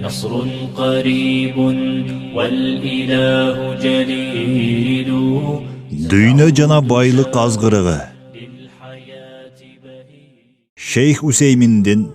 نصر قريب والإله جليل. Dünya jana baylık azgırığı. Şeyh Hüseymin'din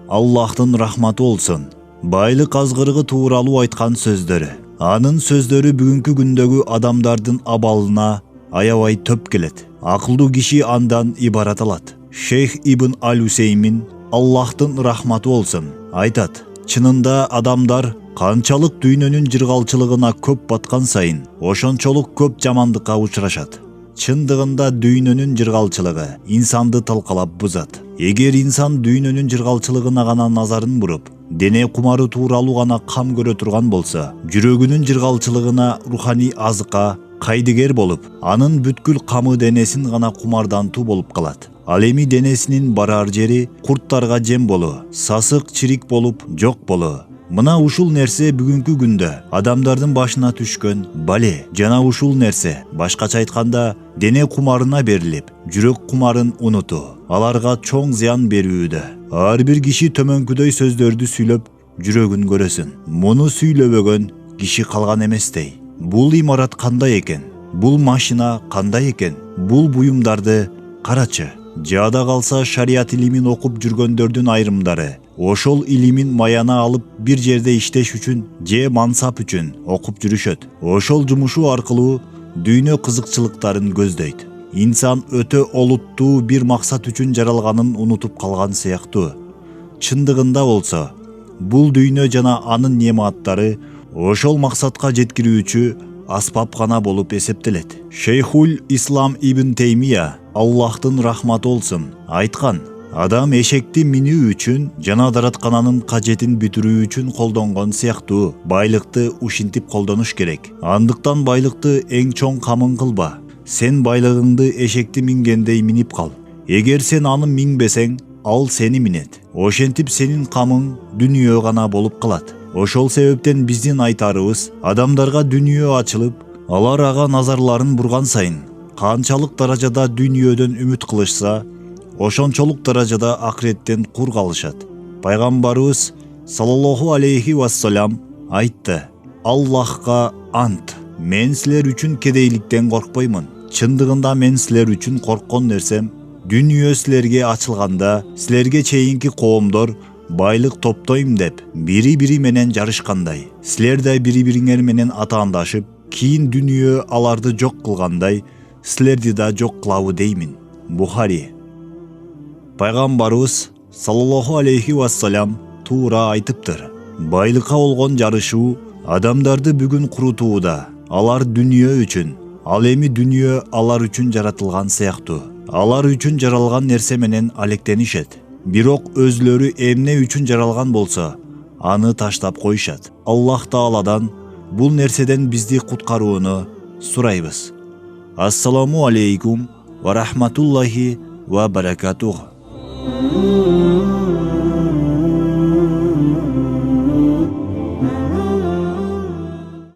Allah'tın rahmatı olsun. Baylık azgırığı tuğralı aytkan sözleri. Anın sözleri bugünkü gündögü adamdardın abalına ayavay töp gelet. Akıllı kişi andan ibarat alat. Şeyh İbn al-Hüseymin Allah'tın rahmatı olsun aytat. Çınında adamlar kançalık düynönün jirgalçılığına köp batkan sayın oşonçoluk köp jamandıkka uçraşat. Çındığında düynönün jirgalçılığı insandı talqalap buzat. Eger insan düynönün jirgalçılığına gana nazарын burup, dene kumarı tuğralı gana kam göre turgan bolsa, жүрөгүнүн jirgalçılığına ruhani azıqa, kaydiger bolup, anın bütkül kamı denesin gana kumardan tu bolup kalat. Al emi denesinin barar jeri kurttarga jem bolu, sasık çirik bolup jok bolu. Mına uşul nerse bugünkü günde adamdardın başına түшкөн bale jana uşul nerse başkaça aytkanda dene kumarına berilip жүрөк kumарын unutu alarga çoң ziyan berүүдө. Ар bir kişi tömönküдөй сөздөрдү сүйлөp жүрөгүн көрөсүн. Муну сүйлөбөгөн киши калган эместей. Бул имарат кандай экен? Бул машина кандай экен? Бул буюмдарды карачы. Жада калса шарият илимин окуп жүргөндөрдүн айрымдары ошол илимин маяна алып бир жерде иштеш үчүн же мансап үчүн окуп жүрүшөт. Ошол жумушу аркылуу дүйнө кызыкчылыктарын көздөйт. İnsan öte oluttuğu bir maksat üçün jaralganын unutуп калган сыяктуу. Чындыгында болсо, бул дүйнө жана анын нематтары ошол максатка жеткирүүчү аспап гана болуп эсептелет. Шейхул Ислам Ибн Теймия, Аллахтын рахматы олсун, айткан: адам эшекти минүү үчүн жана дараткананын кажетин бүтүрүү үчүн колдонгон сыяктуу байлыкты ушинтип колдонуш керек. Андыктан байлыкты эң чоң камын кылба. Sen baylığındı eşekti mingендей минип кал. Эгер сен аны минбесең, ал сени минет. Ошентип сенин камың дүнүйө гана болуп калат. Ошол себептен биздин айтарыбыз, адамдарга дүнүйө ачылып, алар ага назарларын бурган сайын, канчалык даражада дүнүйөдөн үмүт кылышса, ошончолук даражада акыреттен кур калышат. Пайгамбарыбыз саллаллаху алейхи вассалам айтты: Аллахка ант, мен силер үчүн кедейликтен коркпоймун. Чындыгында мен силер үчүн корккон нерсем, дүнүйө силерге ачылганда, силерге чейинки коомдор байлык топтойм деп, бири-бири менен жарышкандай, силер да бири-бириңер менен атаандашып, кийин дүнүйө аларды жок кылгандай, силерди да жок кылабы деймин. Бухари. Пайгамбарыбыз саллаллаху алейхи вассалам туура айтыптыр. Байлыкка болгон жарышуу адамдарды бүгүн курутууда. Алар дүнүйө үчүн, ал эми дүнүйө алар үчүн жаратылган сыяктуу. Алар үчүн жаралган нерсе менен алектенишет. Бирок өзлөрү эмне үчүн жаралган болсо, аны таштап коюшат. Аллах Тааладан бул нерседен бизди куткарууну сурайбыз. Ассаламу алейкум ва рахматуллахи ва баракатух.